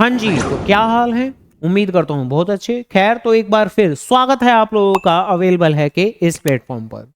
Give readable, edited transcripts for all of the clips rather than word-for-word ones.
हाँ जी, तो क्या हाल है? उम्मीद करता हूँ बहुत अच्छे। खैर, तो एक बार फिर स्वागत है आप लोगों का अवेलेबल है के इस प्लेटफॉर्म पर।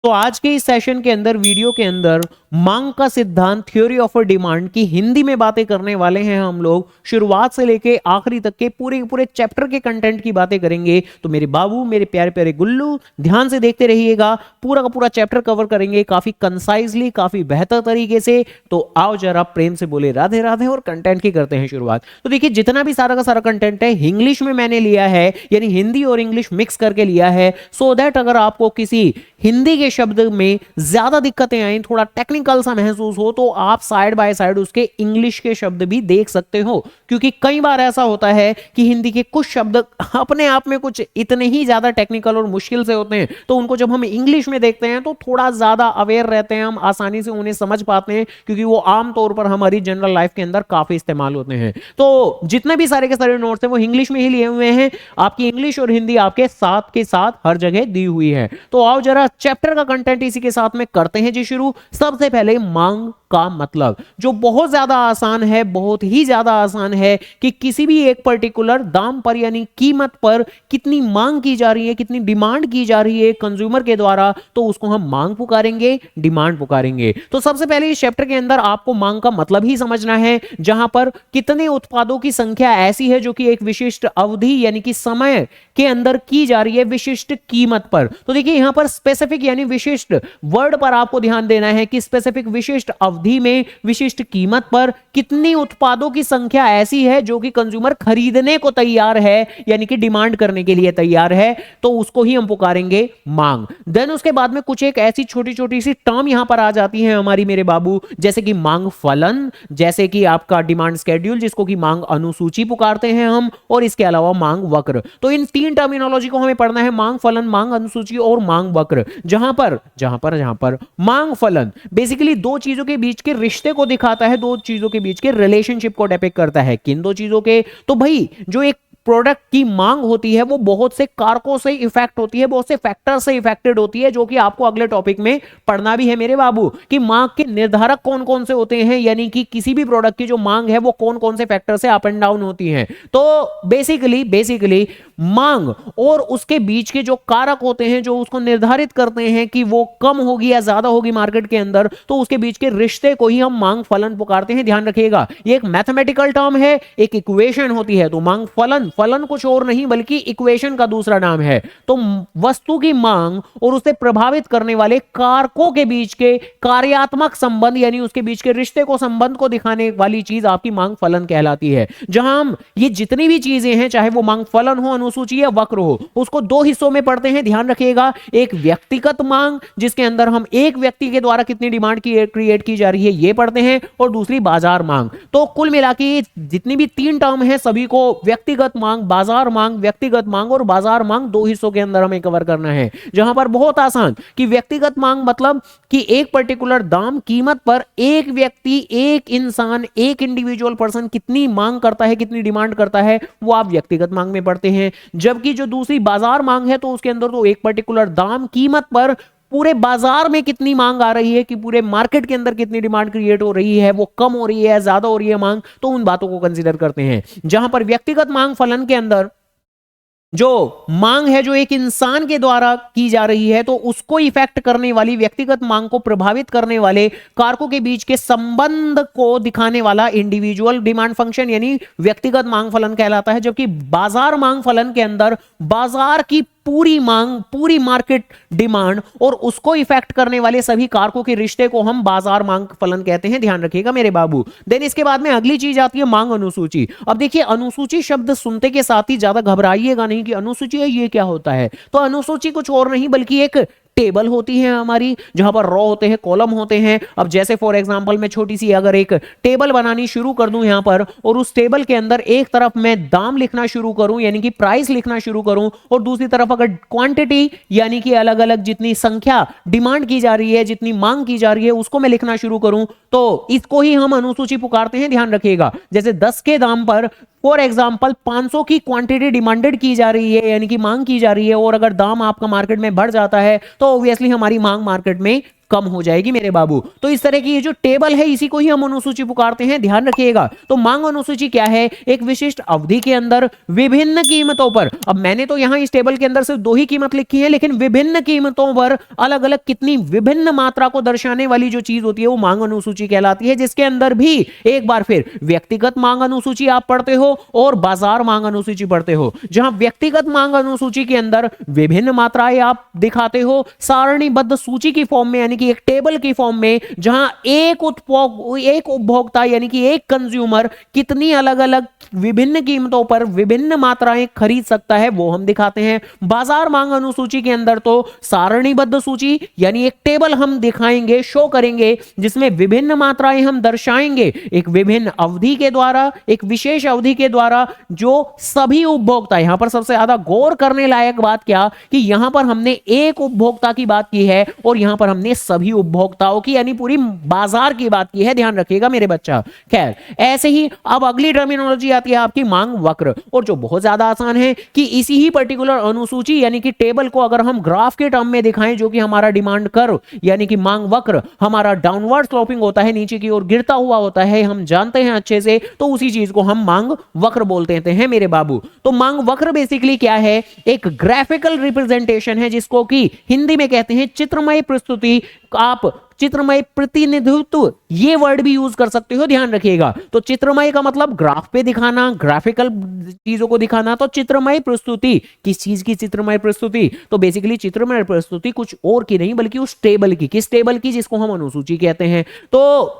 तो आज के इस सेशन के अंदर, वीडियो के अंदर, मांग का सिद्धांत, थ्योरी ऑफ डिमांड की हिंदी में बातें करने वाले हैं हम लोग। शुरुआत से लेके आखिरी तक के पूरे पूरे चैप्टर के कंटेंट की बातें करेंगे। तो मेरे बाबू, मेरे प्यारे प्यारे गुल्लू, ध्यान से देखते रहिएगा। पूरा का पूरा चैप्टर कवर करेंगे काफी कंसाइजली, काफी बेहतर तरीके से। तो आओ जरा प्रेम से बोले राधे राधे और कंटेंट की करते हैं शुरुआत। तो देखिए, जितना भी सारा का सारा कंटेंट है इंग्लिश में मैंने लिया है, यानी हिंदी और इंग्लिश मिक्स करके लिया है, सो दैट अगर आपको किसी हिंदी के शब्द में ज्यादा दिक्कतें आई, थोड़ा टेक्निकल सा महसूस हो, तो आप साइड बाय साइड उसके इंग्लिश के शब्द भी देख सकते हो। क्योंकि कई बार ऐसा होता है कि हिंदी के कुछ शब्द अपने आप में कुछ इतने ही ज्यादा टेक्निकल और मुश्किल से होते हैं, तो उनको जब हम इंग्लिश में देखते हैं तो थोड़ा ज्यादा अवेयर रहते हैं, हम आसानी से उन्हें समझ पाते हैं, क्योंकि वो आमतौर पर हमारी जनरल लाइफ के अंदर काफी इस्तेमाल होते हैं। तो जितने भी सारे के सारे नोट्स हैं वो इंग्लिश में ही लिए हुए हैं। आपकी इंग्लिश और हिंदी आपके साथ के साथ हर जगह दी हुई है। तो आओ जरा चैप्टर का कंटेंट इसी के साथ में करते हैं जी शुरू। सबसे पहले मांग का मतलब, जो बहुत ज्यादा आसान है, बहुत ही ज्यादा आसान है कि किसी भी एक पर्टिकुलर दाम पर यानी कीमत पर कितनी मांग की जा रही है, कितनी डिमांड की जा रही है कंज्यूमर के द्वारा, तो उसको हम मांग पुकारेंगे, डिमांड पुकारेंगे। तो सबसे पहले इस चैप्टर के अंदर आपको मांग का मतलब ही समझना है, जहां पर कितने उत्पादों की संख्या ऐसी है जो कि एक विशिष्ट अवधि यानी कि समय के अंदर की जा रही है विशिष्ट कीमत पर। तो देखिए, यहां पर स्पेसिफिक यानी विशिष्ट वर्ड पर आपको ध्यान देना है कि स्पेसिफिक विशिष्ट अवधि में विशिष्ट कीमत पर कितनी उत्पादों की संख्या ऐसी है जो कि कंज्यूमर खरीदने को तैयार है, यानी कि डिमांड करने के लिए तैयार है, तो उसको ही हम पुकारेंगे मांग। देन उसके बाद में कुछ एक ऐसी छोटी छोटी सी टर्म यहां पर आ जाती है हमारी मेरे बाबू, जैसे कि मांग फलन, जैसे कि आपका डिमांड स्केड्यूल, जिसको कि मांग अनुसूची पुकारते हैं हम, और इसके अलावा मांग वक्र। तो इन तीन टर्मिनोलॉजी को हमें पढ़ना है, मांग फलन, मांग अनुसूची और मांग वक्र। जहां पर मांग फलन बेसिकली दो चीजों के बीच के रिश्ते को दिखाता है, दो चीजों के बीच के रिलेशनशिप को डिपिक्ट करता है। किन दो चीजों के? तो भाई, जो एक प्रोडक्ट की मांग होती है वो बहुत से कारकों से इफेक्ट होती है, बहुत से फैक्टर से इफेक्टेड होती है, जो कि आपको अगले टॉपिक में पढ़ना भी है मेरे बाबू, कि मांग के निर्धारक कौन कौन से होते हैं, यानी कि किसी भी प्रोडक्ट की जो मांग है वो कौन कौन से फैक्टर से अप एंड डाउन होती है। तो बेसिकली मांग और उसके बीच के जो कारक होते हैं जो उसको निर्धारित करते हैं कि वो कम होगी या ज्यादा होगी मार्केट के अंदर, तो उसके बीच के रिश्ते को ही हम मांग फलन पुकारते हैं। ध्यान रखिएगा, ये एक मैथमेटिकल टर्म है, एक इक्वेशन होती है। तो मांग फलन, फलन कुछ और नहीं बल्कि इक्वेशन का दूसरा नाम है। तो वस्तु की मांग और उसे प्रभावित करने वाले कारकों के बीच के कार्यात्मक संबंध, यानी उसके बीच के रिश्ते को, संबंध को दिखाने वाली चीज आपकी मांग फलन कहलाती है। जहां हम ये जितनी भी चीजें हैं, चाहे वो मांग फलन हो, अनुसूची या वक्र हो, उसको दो हिस्सों में पढ़ते हैं। ध्यान रखिएगा, एक व्यक्तिगत मांग जिसके अंदर हम एक व्यक्ति के द्वारा कितनी डिमांड क्रिएट की जा रही है ये पढ़ते हैं, और दूसरी बाजार मांग। तो कुल मिला के जितनी भी तीन टर्म है सभी को व्यक्तिगत मांग, बाजार मांग, व्यक्तिगत मांग और बाजार मांग, दो हिस्सों के अंदर हमें कवर करना है। जहां पर बहुत आसान कि व्यक्तिगत मांग मतलब कि एक पर्टिकुलर दाम, कीमत पर एक व्यक्ति, एक इंसान, एक इंडिविजुअल पर्सन कितनी मांग करता है, कितनी डिमांड करता है, वो आप व्यक्तिगत मांग में पढ़ते हैं। जबकि जो दूसरी बाजार मांग है, तो उसके अंदर तो एक पर्टिकुलर दाम, कीमत पर पूरे बाजार में कितनी मांग आ रही है, कि पूरे मार्केट के अंदर कितनी डिमांड क्रिएट हो रही है, वो कम हो रही है, ज्यादा हो रही है मांग, तो उन बातों को कंसीडर करते हैं। जहां पर व्यक्तिगत मांग फलन के अंदर जो मांग है जो एक इंसान के द्वारा की जा रही है, तो उसको इफेक्ट करने वाली, व्यक्तिगत मांग को प्रभावित करने वाले कारकों के बीच के संबंध को दिखाने वाला इंडिविजुअल डिमांड फंक्शन यानी व्यक्तिगत मांग फलन कहलाता है। जबकि बाजार मांग फलन के अंदर बाजार की पूरी मांग, पूरी मार्केट डिमांड और उसको इफेक्ट करने वाले सभी कारकों के रिश्ते को हम बाजार मांग फलन कहते हैं। ध्यान रखिएगा मेरे बाबू। देन इसके बाद में अगली चीज आती है मांग अनुसूची। अब देखिए, अनुसूची शब्द सुनते के साथ ही ज्यादा घबराइएगा नहीं कि अनुसूची है ये क्या होता है। तो अनुसूची कुछ और नहीं बल्कि एक टेबल होती है हमारी, जहां पर रो होते हैं, कॉलम होते हैं। अब जैसे फॉर एग्जांपल मैं छोटी सी अगर एक टेबल बनानी शुरू कर दूं यहां पर, और उस टेबल के अंदर एक तरफ मैं दाम लिखना शुरू करूं यानी कि प्राइस लिखना शुरू करूं, और दूसरी तरफ अगर क्वांटिटी यानी कि अलग अलग जितनी संख्या डिमांड की जा रही है, जितनी मांग की जा रही है, उसको मैं लिखना शुरू करूं, तो इसको ही हम अनुसूची पुकारते हैं। ध्यान रखिएगा, जैसे 10 के दाम पर फॉर एग्जाम्पल 500 की क्वांटिटी डिमांडेड की जा रही है यानी कि मांग की जा रही है, और अगर दाम आपका मार्केट में बढ़ जाता है तो ऑब्वियसली हमारी मांग मार्केट में कम हो जाएगी मेरे बाबू। तो इस तरह की ये जो टेबल है इसी को ही हम अनुसूची पुकारते हैं, ध्यान रखिएगा। तो मांग अनुसूची क्या है? एक विशिष्ट अवधि के अंदर विभिन्न कीमतों पर, अब मैंने तो यहां इस टेबल के अंदर सिर्फ 2 ही कीमत लिखी है, लेकिन विभिन्न कीमतों पर अलग अलग कितनी विभिन्न मात्रा को दर्शाने वाली जो चीज होती है वो मांग अनुसूची कहलाती है, जिसके अंदर भी एक बार फिर व्यक्तिगत मांग अनुसूची आप पढ़ते हो और बाजार मांग अनुसूची पढ़ते हो। जहां व्यक्तिगत मांग अनुसूची के अंदर विभिन्न मात्राएं आप दिखाते हो सारणीबद्ध सूची की फॉर्म में, यानी कि एक टेबल की फॉर्म में, जहां एक उपभोक्ता यानी कि एक कंज्यूमर कितनी अलग अलग विभिन्न कीमतों पर विभिन्न मात्राएं खरीद सकता है वो हम दिखाते हैं। बाजार मांग अनुसूची के अंदर तो सारणीबद्ध सूची यानी एक टेबल हम दिखाएंगे, शो करेंगे, जिसमें विभिन्न मात्राएं हम दर्शाएंगे एक विभिन्न अवधि के द्वारा, एक विशेष अवधि के द्वारा, जो सभी उपभोक्ता, यहां पर सबसे ज्यादा गौर करने लायक बात क्या कि यहां पर हमने एक उपभोक्ता की बात की है और यहां पर हमने सभी उपभोक्ताओं की यानी पूरी बाजार की बात की है, ध्यान रखिएगा मेरे बच्चा। खैर, ऐसे ही अब अगली टर्मिनोलॉजी आती है आपकी मांग वक्र, और जो बहुत ज्यादा आसान है कि इसी ही पर्टिकुलर अनुसूची यानी कि टेबल को अगर हम ग्राफ के टर्म में दिखाएं, जो कि हमारा डिमांड कर्व यानी कि मांग वक्र हमारा डाउनवर्ड स्लोपिंग होता है, नीचे की ओर गिरता हुआ होता है, हम जानते हैं अच्छे से, तो उसी चीज को हम मांग वक्र बोलते हैं मेरे बाबू। तो मांग वक्र बेसिकली क्या है? एक ग्राफिकल रिप्रेजेंटेशन है, जिसको कि हिंदी में कहते हैं चित्रमय प्रस्तुति। आप चित्रमय प्रतिनिधित्व ये वर्ड भी यूज कर सकते हो, ध्यान रखिएगा। तो चित्रमय का मतलब ग्राफ पे दिखाना, ग्राफिकल चीजों को दिखाना। तो चित्रमय प्रस्तुति, किस चीज की चित्रमय प्रस्तुति? तो बेसिकली चित्रमय प्रस्तुति कुछ और की नहीं बल्कि उस टेबल की, किस टेबल की? जिसको हम अनुसूची कहते हैं। तो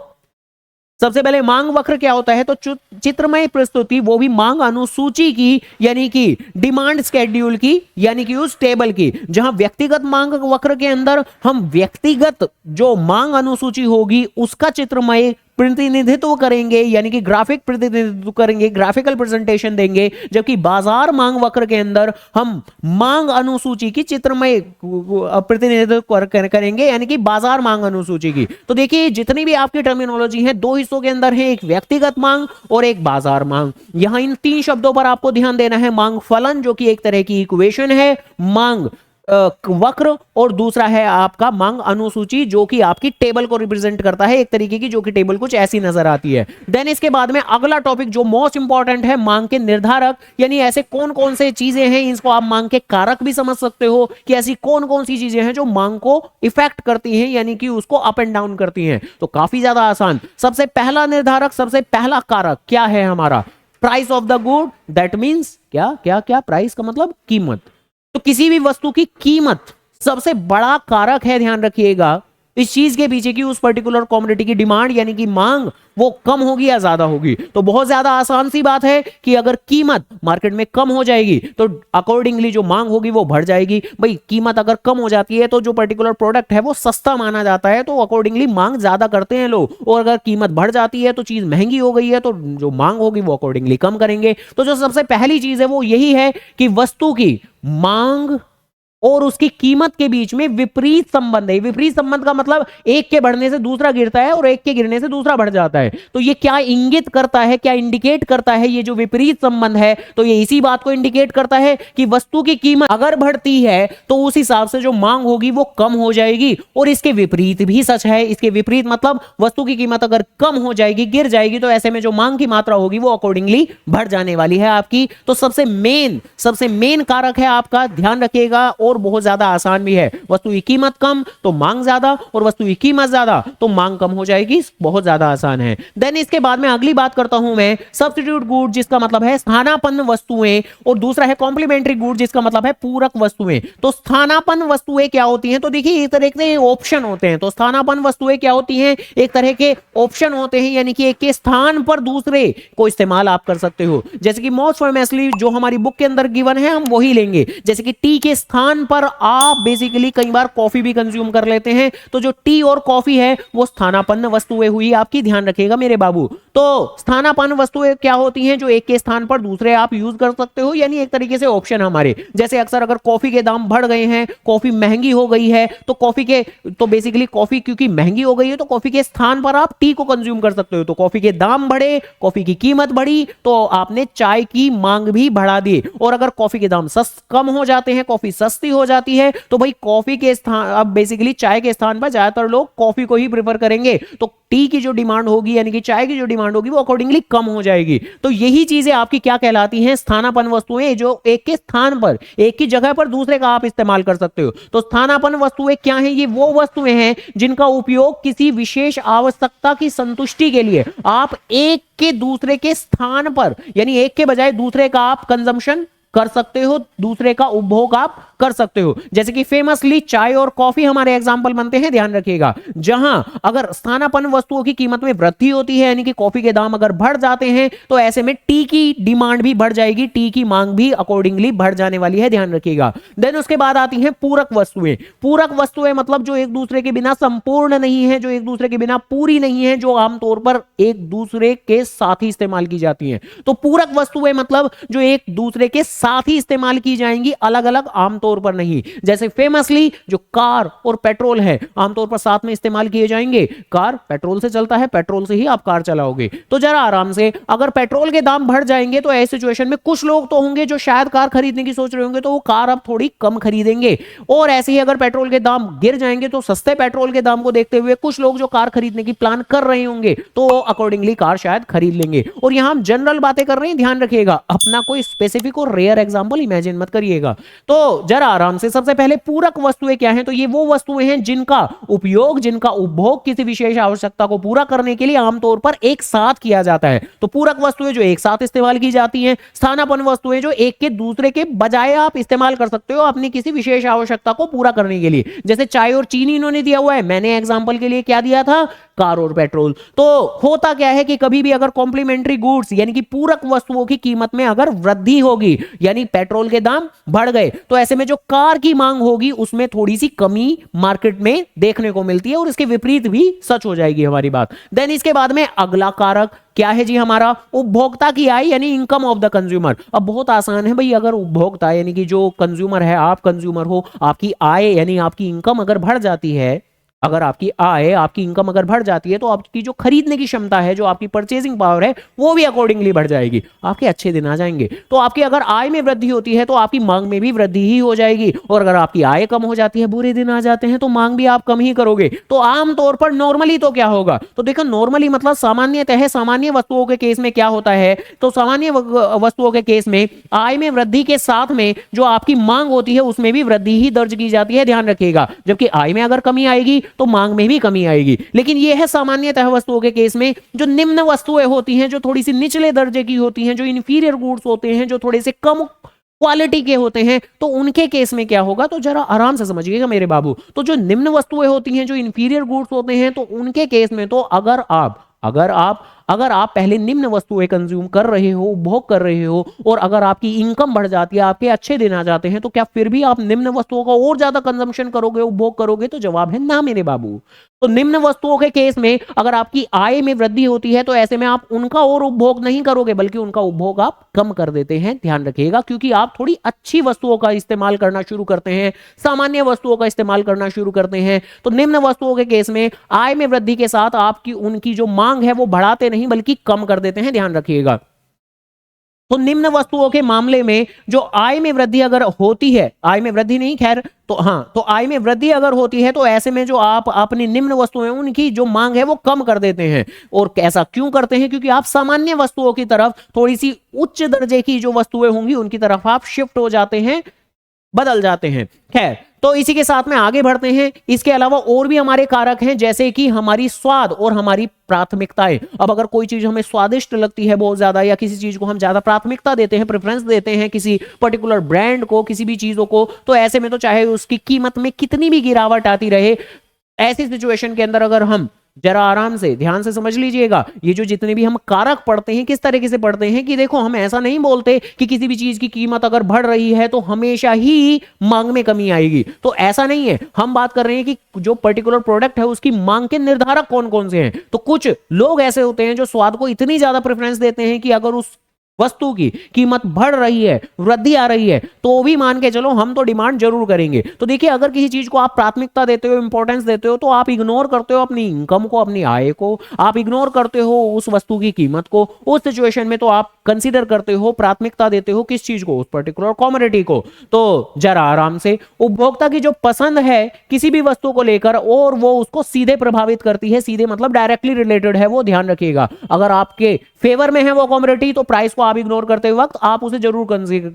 सबसे पहले मांग वक्र क्या होता है? तो चित्रमय प्रस्तुति वो भी मांग अनुसूची की यानी कि डिमांड स्केड्यूल की यानी कि उस टेबल की, जहां व्यक्तिगत मांग वक्र के अंदर हम व्यक्तिगत जो मांग अनुसूची होगी उसका चित्रमय प्रतिनिधित्व करेंगे यानी कि ग्राफिक प्रतिनिधित्व करेंगे, ग्राफिकल प्रेजेंटेशन देंगे, जबकि बाजार मांग वक्र के अंदर हम मांग अनुसूची की चित्रमय प्रतिनिधित्व करेंगे यानी कि बाजार मांग अनुसूची की। तो देखिए जितनी भी आपकी टर्मिनोलॉजी है 2 हिस्सों के अंदर है, एक व्यक्तिगत मांग और एक बाजार मांग। यहां इन 3 शब्दों पर आपको ध्यान देना है। मांग फलन जो कि एक तरह की इक्वेशन है, मांग वक्र, और दूसरा है आपका मांग अनुसूची जो कि आपकी टेबल को रिप्रेजेंट करता है, एक तरीके की, जो कि टेबल कुछ ऐसी नजर आती है। देन इसके बाद में अगला टॉपिक जो मोस्ट इंपॉर्टेंट है, मांग के निर्धारक, यानी ऐसे कौन कौन से चीजें हैं, इसको आप मांग के कारक भी समझ सकते हो कि ऐसी कौन कौन सी चीजें हैं जो मांग को इफेक्ट करती हैं यानी कि उसको अप एंड डाउन करती हैं। तो काफी ज्यादा आसान। सबसे पहला निर्धारक, सबसे पहला कारक क्या है हमारा? Price of the good. That means क्या क्या क्या? प्राइस का मतलब कीमत। तो किसी भी वस्तु की कीमत सबसे बड़ा कारक है, ध्यान रखिएगा। इस चीज के पीछे की उस पर्टिकुलर कमोडिटी की डिमांड यानी कि मांग वो कम होगी या ज्यादा होगी। तो बहुत ज्यादा आसान सी बात है कि अगर कीमत मार्केट में कम हो जाएगी तो अकॉर्डिंगली जो मांग होगी वो बढ़ जाएगी। भाई कीमत अगर कम हो जाती है तो जो पर्टिकुलर प्रोडक्ट है वो सस्ता माना जाता है, तो अकॉर्डिंगली मांग ज्यादा करते हैं लोग, और अगर कीमत बढ़ जाती है तो चीज महंगी हो गई है तो जो मांग होगी वो अकॉर्डिंगली कम करेंगे। तो जो सबसे पहली चीज है वो यही है कि वस्तु की मांग और उसकी कीमत के बीच में विपरीत संबंध है। विपरीत संबंध का मतलब एक के बढ़ने से दूसरा गिरता है और एक के गिरने से दूसरा बढ़ जाता है। तो ये क्या इंगित करता है, क्या इंडिकेट करता है? ये जो विपरीत संबंध है तो ये इसी बात को इंडिकेट करता है कि वस्तु की कीमत अगर बढ़ती है तो उस हिसाब से जो मांग होगी वो कम हो जाएगी, और इसके विपरीत भी सच है। इसके विपरीत मतलब वस्तु की कीमत अगर कम हो जाएगी, गिर जाएगी, तो ऐसे में जो मांग की मात्रा होगी वो अकॉर्डिंगली बढ़ जाने वाली है आपकी। तो सबसे मेन कारक है आपका, ध्यान रखिएगा, और बहुत ज्यादा आसान भी है। वस्तु की कीमत कम तो मांग ज्यादा, और वस्तु की कीमत ज्यादा तो मांग कम हो जाएगी। बहुत ज्यादा आसान है। देन इसके बाद में अगली बात करता हूं मैं सब्स्टिट्यूट गुड, जिसका मतलब है स्थानापन्न वस्तुएं, और दूसरा है कॉम्प्लीमेंट्री गुड जिसका मतलब है पूरक वस्तुएं। तो स्थानापन्न वस्तुएं क्या होती हैं? तो देखिए एक तरह के ऑप्शन होते हैं। तो स्थानापन्न वस्तुएं क्या होती हैं? एक तरह के ऑप्शन होते हैं, यानी कि एक के स्थान पर दूसरे को इस्तेमाल आप कर सकते हो। जैसे कि मोस्ट फेमसली जो हमारी बुक के अंदर गिवन है हम वही लेंगे। जैसे कि टी के स्थान पर आप बेसिकली कई बार कॉफी भी कंज्यूम कर लेते हैं, तो जो टी और कॉफी है वो स्थानापन्न वस्तुएं हुई आपकी, ध्यान रखिएगा मेरे बाबू। तो स्थानापन्न वस्तुएं क्या होती हैं? जो एक के स्थान पर दूसरे आप यूज कर सकते हो, यानी एक तरीके से ऑप्शन हमारे। जैसे अक्सर अगर कॉफी के दाम बढ़ गए हैं, कॉफी महंगी हो गई है, तो बेसिकली कॉफी क्योंकि महंगी हो गई है तो कॉफी के स्थान पर आप टी को कंज्यूम कर सकते हो। तो कॉफी के दाम बढ़े, कॉफी की कीमत बढ़ी, तो आपने चाय की मांग भी बढ़ा दी। और अगर कॉफी के दाम कम हो जाते हैं, कॉफी सस्ती हो जाती है तो भाई कॉफी के स्थान, अब बेसिकली चाय के स्थान पर ज्यादातर लोग कॉफी को ही प्रेफर करेंगे, तो टी की जो डिमांड होगी यानी कि चाय की जो डिमांड होगी वो अकॉर्डिंगली कम हो जाएगी। तो यही चीजें आपकी क्या कहलाती हैं, स्थानापन्न वस्तुएं, जो एक के स्थान पर, एक की जगह पर दूसरे का आप इस्तेमाल कर सकते हो। तो स्थानापन्न वस्तुएं क्या हैं, ये वो वस्तुएं हैं जिनका उपयोग किसी विशेष आवश्यकता की संतुष्टि के लिए आप एक के दूसरे के स्थान पर, यानी एक के बजाय दूसरे का आप कंजम्पशन कर सकते हो, दूसरे का उपभोग आप कर सकते हो। जैसे कि फेमसली चाय और कॉफी हमारे एग्जांपल बनते हैं, ध्यान रखिएगा। जहां अगर स्थानापन्न वस्तुओं की कीमत में वृद्धि होती है, यानी कि कॉफी के दाम अगर बढ़ जाते हैं, तो ऐसे में टी की डिमांड भी बढ़ जाएगी, टी की मांग भी अकॉर्डिंगली बढ़ जाने वाली है, ध्यान रखिएगा। देन उसके बाद आती हैं पूरक वस्तुएं। पूरक वस्तुएं मतलब जो एक दूसरे के बिना संपूर्ण नहीं है, जो एक दूसरे के बिना पूरी नहीं है, जो आमतौर पर एक दूसरे के साथ ही इस्तेमाल की जाती हैं। तो पूरक वस्तुएं मतलब जो एक दूसरे के साथ ही इस्तेमाल की जाएंगी, अलग अलग आमतौर पर नहीं। जैसे फेमसली जो कार और पेट्रोल है, आमतौर पर साथ में इस्तेमाल किए जाएंगे। कार पेट्रोल से चलता है, पेट्रोल से ही आप कार चलाओगे। तो जरा आराम से, अगर पेट्रोल के दाम बढ़ जाएंगे तो ऐसी सिचुएशन में कुछ लोग तो होंगे जो शायद कार खरीदने की सोच रहे होंगे, तो वो कार अब थोड़ी कम खरीदेंगे। और ऐसे ही अगर पेट्रोल के दाम गिर जाएंगे तो सस्ते पेट्रोल के दाम को देखते हुए कुछ लोग जो कार खरीदने की प्लान कर रहे होंगे, तो अकॉर्डिंगली कार शायद खरीद लेंगे। और यहां हम जनरल बातें कर रहे हैं, ध्यान रखिएगा, अपना कोई स्पेसिफिक और रेयर एग्जांपल इमेजिन मत करिएगा। तो जरा आराम से, सबसे पहले पूरक वस्तुएं क्या हैं, तो ये वो वस्तुएं हैं जिनका उपयोग, जिनका उपभोग किसी विशेष आवश्यकता को पूरा करने के लिए आमतौर पर एक साथ किया जाता है। तो पूरक वस्तुएं जो एक साथ इस्तेमाल की जाती हैं। स्थानापन्न वस्तुएं जो एक के दूसरे के बजाय आप इस्तेमाल कर सकते हो अपनी किसी विशेष आवश्यकता को पूरा करने के लिए। जैसे चाय और चीनी इन्होंने दिया हुआ है, मैंने एग्जांपल के लिए क्या दिया था, कार और पेट्रोल। तो होता क्या है कि कभी भी अगर कॉम्प्लीमेंट्री गुड्स यानी कि पूरक वस्तुओं की कीमत में अगर वृद्धि होगी, यानी पेट्रोल के दाम बढ़ गए, तो ऐसे में जो कार की मांग होगी उसमें थोड़ी सी कमी मार्केट में देखने को मिलती है, और इसके विपरीत भी सच हो जाएगी हमारी बात। देन इसके बाद में अगला कारक क्या है जी, हमारा उपभोक्ता की आय यानी इनकम ऑफ द कंज्यूमर। अब बहुत आसान है भाई, अगर उपभोक्ता यानी कि जो कंज्यूमर है, आप कंज्यूमर हो, आपकी आय यानी आपकी इनकम अगर बढ़ जाती है, अगर आपकी आय, आपकी इनकम अगर बढ़ जाती है, तो आपकी जो खरीदने की क्षमता है, जो आपकी परचेजिंग पावर है, वो भी अकॉर्डिंगली बढ़ जाएगी, आपके अच्छे दिन आ जाएंगे। तो आपकी अगर आय में वृद्धि होती है तो आपकी मांग में भी वृद्धि ही हो जाएगी, और अगर आपकी आय कम हो जाती है, बुरे दिन आ जाते हैं, तो मांग भी आप कम ही करोगे। तो आमतौर पर नॉर्मली तो क्या होगा, तो देखो नॉर्मली मतलब सामान्यतः सामान्य वस्तुओं के केस में क्या होता है, तो सामान्य वस्तुओं के केस में आय में वृद्धि के साथ में जो आपकी मांग होती है उसमें भी वृद्धि ही दर्ज की जाती है, ध्यान रखिएगा। जबकि आय में अगर कमी आएगी तो मांग में भी कमी आएगी। लेकिन यह है सामान्यतः वस्तुओं के केस में। जो निम्न वस्तुएं होती हैं, जो थोड़ी सी निचले दर्जे की होती हैं, जो इंफीरियर गुड्स होते हैं, जो थोड़े से कम क्वालिटी के होते हैं, तो उनके केस में क्या होगा, तो जरा आराम से समझिएगा मेरे बाबू। तो जो निम्न वस्तुएं होती हैं, जो इंफीरियर गुड्स होते हैं, तो उनके केस में तो अगर आप पहले निम्न वस्तुएं कंज्यूम कर रहे हो, उपभोग कर रहे हो, और अगर आपकी इनकम बढ़ जाती है, आपके अच्छे दिन आ जाते हैं, तो क्या फिर भी आप निम्न वस्तुओं का और ज्यादा कंजम्पशन करोगे, उपभोग करोगे? तो जवाब है ना मेरे बाबू। तो निम्न वस्तुओं के केस में अगर आपकी आय में वृद्धि होती है, तो ऐसे में आप उनका और उपभोग नहीं करोगे, बल्कि उनका उपभोग आप कम कर देते हैं, ध्यान रखिएगा, क्योंकि आप थोड़ी अच्छी वस्तुओं का इस्तेमाल करना शुरू करते हैं, सामान्य वस्तुओं का इस्तेमाल करना शुरू करते हैं। तो निम्न वस्तुओं के केस में आय में वृद्धि के साथ आपकी उनकी जो मांग है वो बढ़ाते नहीं बल्कि कम कर देते हैं, ध्यान रखिएगा। तो निम्न वस्तुओं के मामले में जो आय में वृद्धि अगर होती है, आय में वृद्धि नहीं खैर, तो हाँ, तो आय में वृद्धि अगर होती है, तो ऐसे में जो आप अपनी निम्न वस्तुएं उनकी जो मांग है वो कम कर देते हैं। और ऐसा क्यों करते हैं? क्योंकि आप सामान्य वस्तुओं की तरफ, थोड़ी सी उच्च दर्जे की जो वस्तुएं होंगी उनकी तरफ आप शिफ्ट हो जाते हैं, बदल जाते हैं। खैर, तो इसी के साथ में आगे बढ़ते हैं। इसके अलावा और भी हमारे कारक हैं, जैसे कि हमारी स्वाद और हमारी प्राथमिकताएं। अब अगर कोई चीज हमें स्वादिष्ट लगती है बहुत ज्यादा, या किसी चीज को हम ज्यादा प्राथमिकता देते हैं, प्रेफरेंस देते हैं किसी पर्टिकुलर ब्रांड को, किसी भी चीजों को, तो ऐसे में तो चाहे उसकी कीमत में कितनी भी गिरावट आती रहे, ऐसी सिचुएशन के अंदर अगर हम जरा आराम से ध्यान से समझ लीजिएगा, ये जो जितने भी हम कारक पढ़ते हैं किस तरीके से पढ़ते हैं कि देखो, हम ऐसा नहीं बोलते कि किसी भी चीज की कीमत अगर बढ़ रही है तो हमेशा ही मांग में कमी आएगी, तो ऐसा नहीं है। हम बात कर रहे हैं कि जो पर्टिकुलर प्रोडक्ट है उसकी मांग के निर्धारक कौन कौन से हैं। तो कुछ लोग ऐसे होते हैं जो स्वाद को इतनी ज्यादा प्रेफरेंस देते हैं कि अगर उस वस्तु की कीमत बढ़ रही है, वृद्धि आ रही है, तो भी मान के चलो हम तो डिमांड जरूर करेंगे। तो देखिए, अगर किसी चीज को आप प्राथमिकता देते हो, इंपॉर्टेंस देते हो, तो आप इग्नोर करते हो अपनी इनकम को, अपनी आय को, आप इग्नोर करते हो उस वस्तु की कीमत को। उस सिचुएशन में तो आप कंसीडर करते हो, प्राथमिकता देते हो किस चीज को, उस पर्टिकुलर कमोडिटी को। तो जरा आराम से, उपभोक्ता की जो पसंद है किसी भी वस्तु को लेकर और वो उसको सीधे प्रभावित करती है, सीधे मतलब डायरेक्टली रिलेटेड है, वो ध्यान रखिएगा। अगर आपके फेवर में है वो कमोडिटी तो प्राइस को आप इग्नोर करते वक्त आप उसे जरूर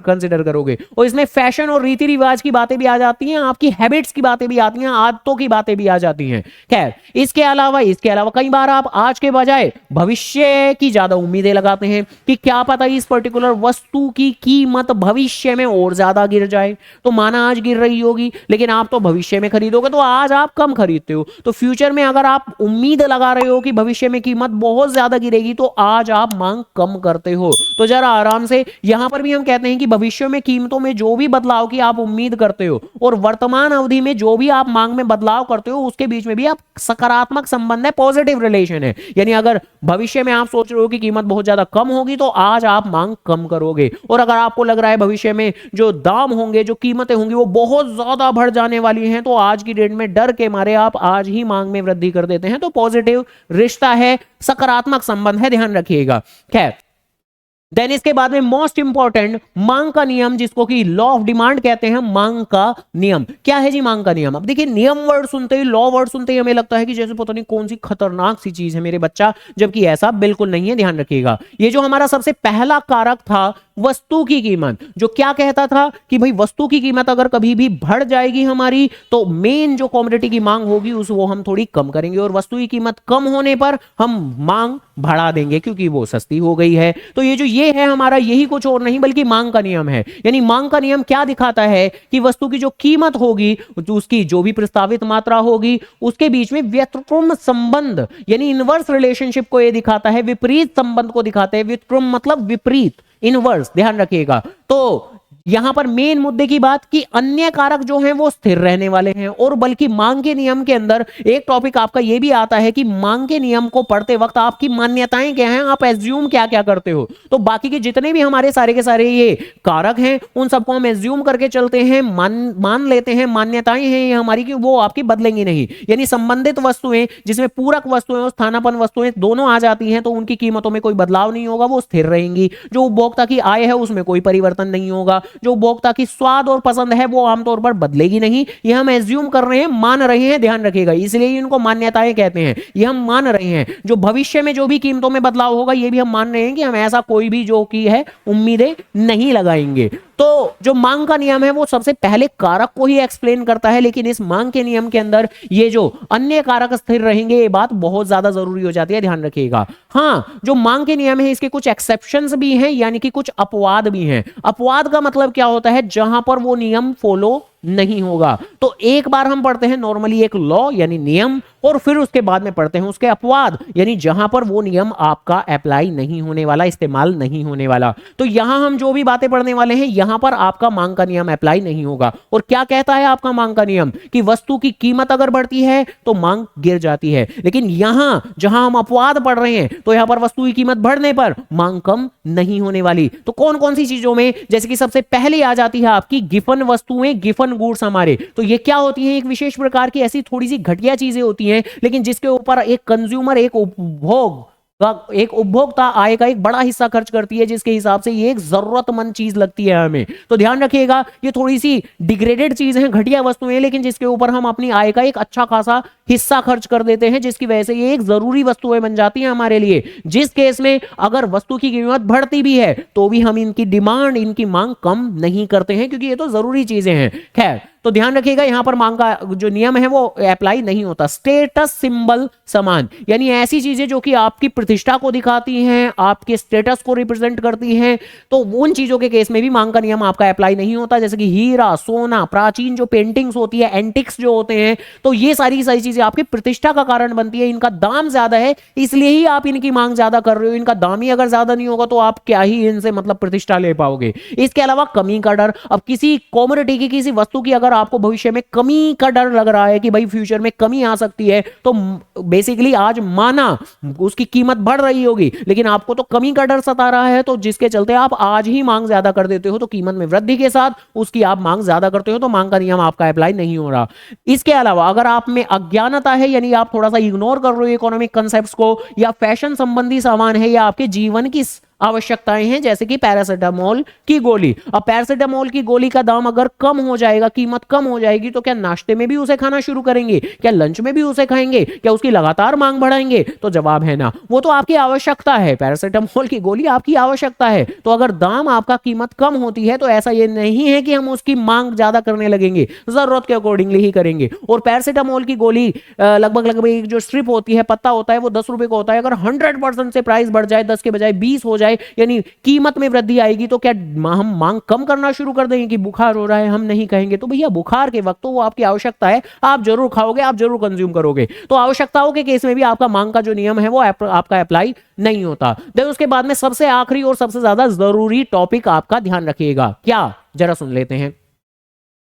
कंसीडर करोगे। और इसमें फैशन और रीति रिवाज की बातें भी आ जाती हैं, आपकी हैबिट्स की बातें भी आती हैं, आदतों की बातें भी आ जाती हैं। खैर, इसके अलावा कई बार आप आज के बजाय भविष्य की ज्यादा उम्मीदें लगाते हैं कि क्या पता इस पर्टिकुलर वस्तु की कीमत भविष्य में और ज्यादा गिर जाए। तो माना आज गिर रही होगी, लेकिन आप तो भविष्य में खरीदोगे तो आज आप कम खरीदते हो, तो फ्यूचर में अगर आप उम्मीद लगा रहे हो कि भविष्य में कीमत बहुत ज्यादा गिरेगी तो आज आप मांग कम करते हो। तो जरा आराम से, यहां पर भी हम कहते हैं कि भविष्य में कीमतों में जो भी बदलाव की आप उम्मीद करते हो और वर्तमान अवधि में जो भी आप मांग में बदलाव करते हो उसके बीच में भी आप सकारात्मक संबंध है, पॉजिटिव रिलेशन है। यानी अगर भविष्य में आप सोच रहे हो कि कीमत बहुत ज्यादा कम होगी तो आज आप मांग कम करोगे, और अगर आपको लग रहा है भविष्य में जो दाम होंगे, जो कीमतें होंगी वो बहुत ज्यादा बढ़ जाने वाली हैं, तो आज की डेट में डर के मारे आप आज ही मांग में वृद्धि कर देते हैं। तो पॉजिटिव रिश्ता है, सकारात्मक संबंध है, ध्यान रखिएगा। खैर, देन इसके बाद में मोस्ट इंपॉर्टेंट मांग का नियम, जिसको कि लॉ ऑफ डिमांड कहते हैं। मांग का नियम क्या है जी? मांग का नियम, अब देखिए, नियम वर्ड सुनते ही, लॉ वर्ड सुनते ही हमें लगता है कि जैसे पता नहीं कौन सी खतरनाक सी चीज है मेरे बच्चा, जबकि ऐसा बिल्कुल नहीं है। ध्यान रखिएगा, ये जो हमारा सबसे पहला कारक था वस्तु की कीमत, जो क्या कहता था कि भाई वस्तु की कीमत अगर कभी भी बढ़ जाएगी हमारी तो मेन जो कमोडिटी की मांग होगी उस वो हम थोड़ी कम करेंगे, और वस्तु की कीमत कम होने पर हम मांग बढ़ा देंगे क्योंकि वो सस्ती हो गई है। तो ये है हमारा, यही कुछ और नहीं बल्कि मांग का नियम है। यानी मांग का नियम क्या दिखाता है कि वस्तु की जो कीमत होगी, उसकी जो भी प्रस्तावित मात्रा होगी, उसके बीच में व्युत्क्रम संबंध यानी इनवर्स रिलेशनशिप को ये दिखाता है, विपरीत संबंध को दिखाता है। व्युत्क्रम मतलब विपरीत, इनवर्स, ध्यान रखिएगा। तो यहां पर मेन मुद्दे की बात कि अन्य कारक जो हैं वो स्थिर रहने वाले हैं, और बल्कि मांग के नियम के अंदर एक टॉपिक आपका ये भी आता है कि मांग के नियम को पढ़ते वक्त आपकी मान्यताएं क्या हैं, आप एज्यूम क्या क्या करते हो। तो बाकी के जितने भी हमारे सारे के सारे ये कारक हैं उन सबको हम एज्यूम करके चलते हैं, मान लेते हैं, मान्यताएं हैं ये हमारी कि वो आपकी बदलेंगी नहीं। यानी संबंधित वस्तुएं जिसमें पूरक वस्तुएं और स्थानापन्न वस्तुएं दोनों आ जाती हैं तो उनकी कीमतों में कोई बदलाव नहीं होगा, वो स्थिर रहेंगी। जो उपभोक्ता की आय है उसमें कोई परिवर्तन नहीं होगा, जो उपभोक्ता की स्वाद और पसंद है वो आमतौर पर बदलेगी नहीं। ये हम एज्यूम कर रहे हैं, मान रहे हैं, ध्यान रखिएगा, इसलिए इनको मान्यताएं कहते हैं। ये हम मान रहे हैं, जो भविष्य में जो भी कीमतों में बदलाव होगा ये भी हम मान रहे हैं कि हम ऐसा कोई भी जो की है उम्मीदें नहीं लगाएंगे। तो जो मांग का नियम है वो सबसे पहले कारक को ही एक्सप्लेन करता है, लेकिन इस मांग के नियम के अंदर ये जो अन्य कारक स्थिर रहेंगे ये बात बहुत ज्यादा जरूरी हो जाती है, ध्यान रखिएगा। हाँ, जो मांग के नियम है इसके कुछ एक्सेप्शंस भी हैं, यानी कि कुछ अपवाद भी हैं। अपवाद का मतलब क्या होता है? जहां पर वो नियम फॉलो नहीं होगा। तो एक बार हम पढ़ते हैं नॉर्मली एक लॉ यानी नियम, और फिर उसके बाद में पढ़ते हैं उसके अपवाद, यानी जहां पर वो नियम आपका अप्लाई नहीं होने वाला, इस्तेमाल नहीं होने वाला। तो यहां हम जो भी बातें पढ़ने वाले हैं यहां पर आपका मांग का नियम अप्लाई नहीं होगा। और क्या कहता है आपका मांग का नियम? कि वस्तु की कीमत अगर बढ़ती है तो मांग गिर जाती है। लेकिन यहां जहां हम अपवाद पढ़ रहे हैं तो यहां पर वस्तु की कीमत बढ़ने पर मांग कम नहीं होने वाली। तो कौन कौन सी चीजों में? जैसे कि सबसे पहले आ जाती है आपकी गिफन वस्तुएं, गिफन गुड्स हमारे। तो ये क्या होती है? एक विशेष प्रकार की ऐसी थोड़ी सी घटिया चीजें होती हैं, लेकिन जिसके ऊपर एक कंज्यूमर, एक उपभोक्ता आय का एक बड़ा हिस्सा खर्च करती है, जिसके हिसाब से ये एक जरूरतमंद चीज लगती है हमें। तो ध्यान रखिएगा, ये थोड़ी सी डिग्रेडेड चीज है, घटिया वस्तुएं, लेकिन जिसके ऊपर हम अपनी आय का एक अच्छा खासा हिस्सा खर्च कर देते हैं, जिसकी वजह से ये एक जरूरी वस्तुएं बन जाती हैं हमारे लिए। जिस केस में अगर वस्तु की कीमत बढ़ती भी है तो भी हम इनकी डिमांड, इनकी मांग कम नहीं करते हैं, क्योंकि ये तो जरूरी चीजें हैं। खैर, तो ध्यान रखिएगा यहां पर मांग का जो नियम है वो अप्लाई नहीं होता। स्टेटस सिंबल समान, यानी ऐसी चीजें जो कि आपकी प्रतिष्ठा को दिखाती हैं, आपके स्टेटस को रिप्रेजेंट करती हैं, तो उन चीजों के केस में भी मांग का नियम आपका अप्लाई नहीं होता। जैसे कि हीरा, सोना, प्राचीन जो पेंटिंग्स होती है, एंटिक्स जो होते हैं, तो ये सारी चीजें आपकी प्रतिष्ठा का कारण बनती है। इनका दाम ज्यादा है, इसलिए ही आप इनकी मांग ज्यादा कर रहे हो। इनका दाम ही अगर ज्यादा नहीं होगा तो आप क्या ही इनसे मतलब प्रतिष्ठा ले पाओगे। इसके अलावा कमी का डर, अब किसी कमोडिटी की, किसी वस्तु की अगर आपको भविष्य में कमी का डर लग रहा है कि भाई फ्यूचर में कमी आ सकती है, तो बेसिकली आज माना उसकी कीमत बढ़ रही होगी लेकिन आपको तो कमी का डर सता रहा है, तो जिसके चलते आप आज ही मांग ज्यादा कर देते हो, तो कीमत में वृद्धि के साथ उसकी आप मांग ज्यादा करते हो, तो मांग का नियम आपका अप्लाई नहीं हो रहा। इसके अलावा अगर आप में अज्ञानता है, यानी आप थोड़ा सा इग्नोर कर रहे हो इकोनॉमिक कॉन्सेप्ट्स को, या फैशन संबंधी सामान है, या आपके जीवन की आवश्यकताएं हैं, जैसे कि पैरासीटामोल की गोली। अब पैरासीटामोल की गोली का दाम अगर कम हो जाएगा, कीमत कम हो जाएगी, तो क्या नाश्ते में भी उसे खाना शुरू करेंगे, क्या लंच में भी उसे खाएंगे, क्या उसकी लगातार मांग बढ़ाएंगे? तो जवाब है ना, वो तो आपकी आवश्यकता है, पैरासीटामोल की गोली आपकी आवश्यकता है। तो अगर दाम आपका कीमत कम होती है तो ऐसा ये नहीं है कि हम उसकी मांग ज्यादा करने लगेंगे, जरूरत के अकॉर्डिंगली ही करेंगे। और पैरासीटामोल की गोली लगभग लगभग एक जो स्ट्रिप होती है, पत्ता होता है, वो 10 रुपए का होता है। अगर 100% से प्राइस बढ़ जाए, 10 के बजाय 20 हो जाए, यानी कीमत में वृद्धि आएगी, तो क्या हम मांग कम करना शुरू कर देंगे कि बुखार हो रहा है हम नहीं कहेंगे? तो भैया बुखार के वक्त तो वो आपकी आवश्यकता है, आप जरूर खाओगे, आप जरूर कंज्यूम करोगे। तो आवश्यकताओं के केस में भी आपका मांग का जो नियम है वो आपका अप्लाई नहीं होता। देन उसके बाद में सबसे आखिरी और सबसे ज्यादा जरूरी टॉपिक आपका ध्यान रखिएगा, क्या, जरा सुन लेते हैं।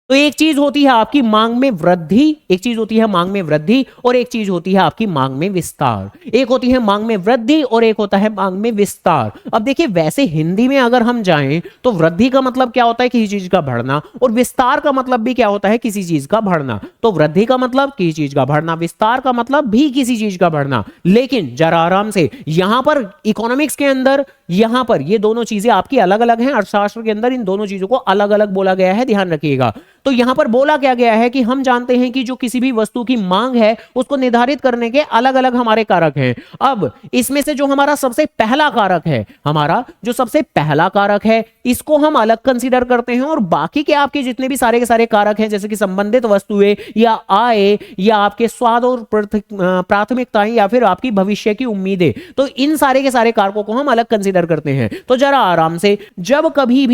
तो एक चीज होती है आपकी मांग में वृद्धि, एक चीज होती है मांग में वृद्धि, और एक चीज होती है आपकी मांग में विस्तार। एक होती है मांग में वृद्धि और एक होता है मांग में विस्तार। अब देखिए, वैसे हिंदी में अगर हम जाएं तो वृद्धि का मतलब क्या होता है, किसी चीज का बढ़ना, और विस्तार का मतलब भी क्या होता है, किसी चीज का बढ़ना। तो वृद्धि का मतलब किसी चीज का बढ़ना, विस्तार का मतलब भी किसी चीज का बढ़ना। लेकिन जरा आराम से, यहां पर इकोनॉमिक्स के अंदर यहां पर ये दोनों चीजें आपकी अलग अलग हैं, अर्थशास्त्र के अंदर इन दोनों चीजों को अलग अलग बोला गया है, ध्यान रखिएगा। तो यहां पर बोला क्या गया है कि हम जानते हैं कि जो किसी भी वस्तु की मांग है उसको निर्धारित करने के अलग अलग हमारे कारक हैं। अब इसमें से जो हमारा सबसे पहला कारक है, हमारा जो सबसे पहला कारक है, इसको हम अलग कंसीडर करते हैं, और बाकी के आपके जितने भी सारे के सारे कारक हैं, जैसे कि संबंधित वस्तुएं या आय या आपके स्वाद और प्राथमिकताएं या फिर आपकी भविष्य की उम्मीदें, तो इन सारे के सारे कारकों को हम अलग कंसीडर करते हैं। तो जरा आराम से, जब कभी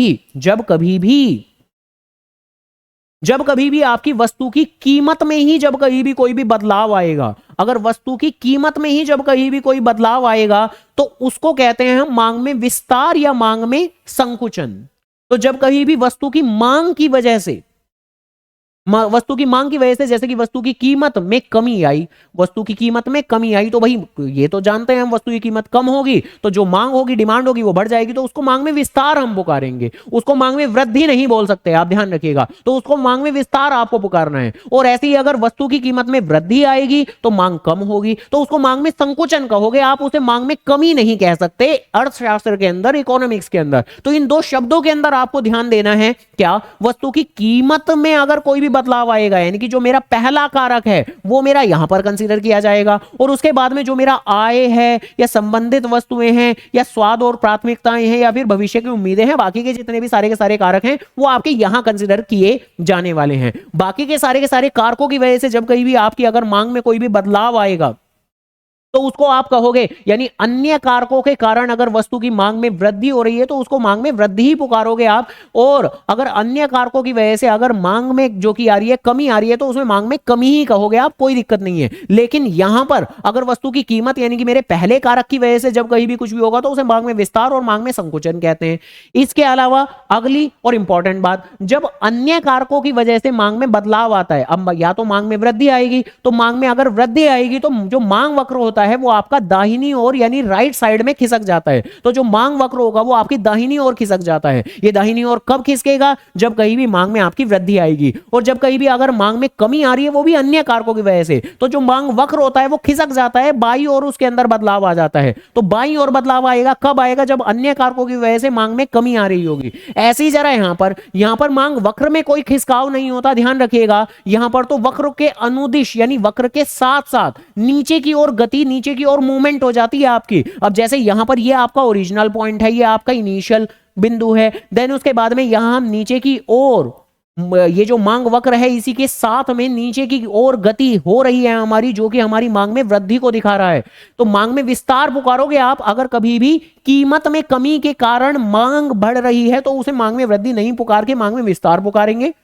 भी आपकी वस्तु की कीमत में ही जब कहीं भी कोई भी बदलाव आएगा, अगर वस्तु की कीमत में ही जब कहीं भी कोई बदलाव आएगा, तो उसको कहते हैं हम मांग में विस्तार या मांग में संकुचन। तो जब कहीं भी वस्तु की मांग की वजह से, वस्तु की मांग की वजह से, जैसे कि वस्तु की कीमत में कमी आई, वस्तु की कीमत में कमी आई, तो भाई ये तो जानते हैं हम, वस्तु की कीमत कम होगी तो जो मांग होगी, डिमांड होगी, वो बढ़ जाएगी, तो उसको मांग में विस्तार हम पुकारेंगे, उसको मांग में वृद्धि नहीं बोल सकते, आप ध्यान रखिएगा। तो उसको मांग में विस्तार आपको पुकारना है। और ऐसे ही अगर वस्तु की कीमत में वृद्धि आएगी तो मांग कम होगी, तो उसको मांग में संकुचन कहोगे, आप उसे मांग में कमी नहीं कह सकते अर्थशास्त्र के अंदर, इकोनॉमिक्स के अंदर। तो इन दो शब्दों के अंदर आपको ध्यान देना है, क्या, वस्तु की कीमत में अगर कोई भी बदलाव आएगा, यानी कि जो मेरा पहला कारक है वो मेरा यहां पर कंसीडर किया जाएगा, और उसके बाद में जो मेरा आय है या संबंधित वस्तुएं हैं या स्वाद और प्राथमिकताएं हैं या फिर भविष्य की उम्मीदें हैं, बाकी के जितने भी सारे के सारे कारक हैं वो आपके यहां कंसीडर किए जाने वाले हैं। बाकी के सारे कारकों की वजह से जब कहीं भी आपकी अगर मांग में कोई भी बदलाव आएगा तो उसको आप कहोगे, यानी अन्य कारकों के कारण अगर वस्तु की मांग में वृद्धि हो रही है तो उसको मांग में वृद्धि ही पुकारोगे आप। और अगर अन्य कारकों की वजह से अगर मांग में जो कि आ रही है, कमी आ रही है, तो उसमें मांग में कमी ही कहोगे आप, कोई दिक्कत नहीं है। लेकिन यहां पर अगर वस्तु की कीमत यानी कि मेरे पहले कारक की वजह से जब कहीं भी कुछ भी होगा तो उसे मांग में विस्तार और मांग में संकुचन कहते हैं। इसके अलावा अगली और इंपॉर्टेंट बात, जब अन्य कारकों की वजह से मांग में बदलाव आता है, अब या तो मांग में वृद्धि आएगी, तो मांग में अगर वृद्धि आएगी तो जो मांग वक्र होता है वो आपका दाहिनी ओर यानी राइट साइड में खिसक जाता है। तो जो मांग वक्र होगा वो आपकी दाहिनी ओर खिसक जाता है। ये दाहिनी ओर कब खिसकेगा, जब कहीं भी मांग में आपकी वृद्धि आएगी, और जब कहीं भी अगर मांग में कमी आ रही है वो भी अन्य कारकों की वजह से, तो जो मांग वक्र होता है वो खिसक जाता है, बाईं ओर उसके अंदर बदलाव आ जाता है। तो बाईं ओर बदलाव आएगा कब आएगा, जब अन्य कारकों की वजह से मांग में कमी आ रही होगी। ऐसे ही जरा यहां पर मांग वक्र में कोई खिसकाव नहीं होता, ध्यान रखिएगा। यहां पर तो वक्र के अनुदिश यानी वक्र के साथ साथ नीचे की ओर गति, नीचे की ओर मूवमेंट हो जाती है आपकी। अब जैसे यहां पर ये आपका ओरिजिनल पॉइंट है, ये आपका इनिशियल बिंदु है, देन उसके बाद में यहां हम नीचे की ओर, ये जो मांग वक्र है इसी के साथ में नीचे की ओर गति हो रही है हमारी, जो कि हमारी मांग में वृद्धि को दिखा रहा है। तो मांग में विस्तार पुकारोगे आप अगर कभी भी कीमत में कमी के कारण मांग बढ़ रही है, तो उसे मांग में वृद्धि नहीं पुकार के मांग में विस्तार पुकारेंगे।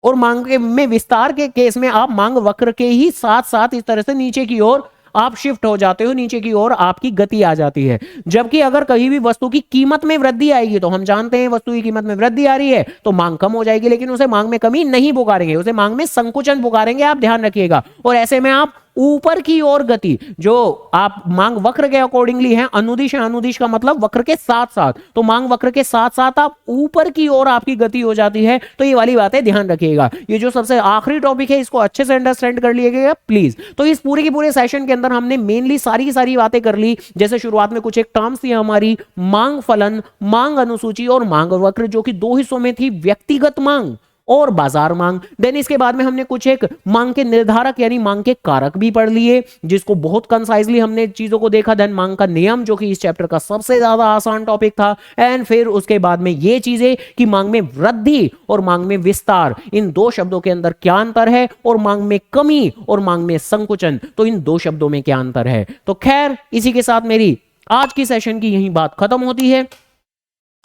और मांग में विस्तार के केस में आप मांग वक्र के ही साथ साथ इस तरह से नीचे की ओर आप शिफ्ट हो जाते हो, नीचे की ओर आपकी गति आ जाती है। जबकि अगर कहीं भी वस्तु की कीमत में वृद्धि आएगी, तो हम जानते हैं वस्तु की कीमत में वृद्धि आ रही है तो मांग कम हो जाएगी, लेकिन उसे मांग में कमी नहीं पुकारेंगे, उसे मांग में संकुचन पुकारेंगे, आप ध्यान रखिएगा। और ऐसे में आप ऊपर की ओर गति, जो आप मांग वक्र के अकॉर्डिंगली है, अनुदिश है, अनुदिश का मतलब वक्र के साथ साथ, तो मांग वक्र के साथ साथ आप ऊपर की ओर आपकी गति हो जाती है। तो ये वाली बातें ध्यान रखिएगा। ये जो सबसे आखिरी टॉपिक है इसको अच्छे से अंडरस्टैंड कर लीजिएगा प्लीज। तो इस पूरे की पूरे सेशन के अंदर हमने मेनली सारी बातें कर ली। जैसे शुरुआत में कुछ एक टर्म्स थी हमारी, मांग फलन, मांग अनुसूची और मांग वक्र, जो कि दो हिस्सों में थी, व्यक्तिगत मांग और बाजार मांग। देन इसके बाद में हमने कुछ एक मांग के निर्धारक यानी मांग के कारक भी पढ़ लिए, जिसको बहुत कंसाइजली हमने चीजों को देखा। देन मांग का नियम, जो कि इस चैप्टर का सबसे ज्यादा आसान टॉपिक था। एंड फिर उसके बाद में ये चीजें कि मांग में वृद्धि और मांग में विस्तार, इन दो शब्दों के अंदर क्या अंतर है, और मांग में कमी और मांग में संकुचन, तो इन दो शब्दों में क्या अंतर है। तो खैर इसी के साथ मेरी आज की सेशन की यही बात खत्म होती है।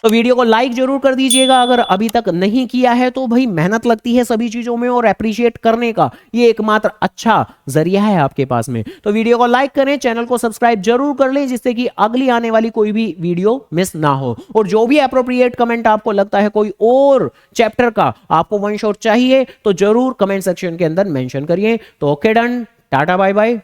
तो वीडियो को लाइक जरूर कर दीजिएगा अगर अभी तक नहीं किया है। तो भाई मेहनत लगती है सभी चीजों में, और अप्रिशिएट करने का ये एकमात्र अच्छा जरिया है आपके पास में। तो वीडियो को लाइक करें, चैनल को सब्सक्राइब जरूर कर लें, जिससे कि अगली आने वाली कोई भी वीडियो मिस ना हो। और जो भी अप्रोप्रिएट कमेंट आपको लगता है, कोई और चैप्टर का आपको वन शॉट चाहिए, तो जरूर कमेंट सेक्शन के अंदर मेंशन करिए। तो ओके डन, टाटा बाय बाय।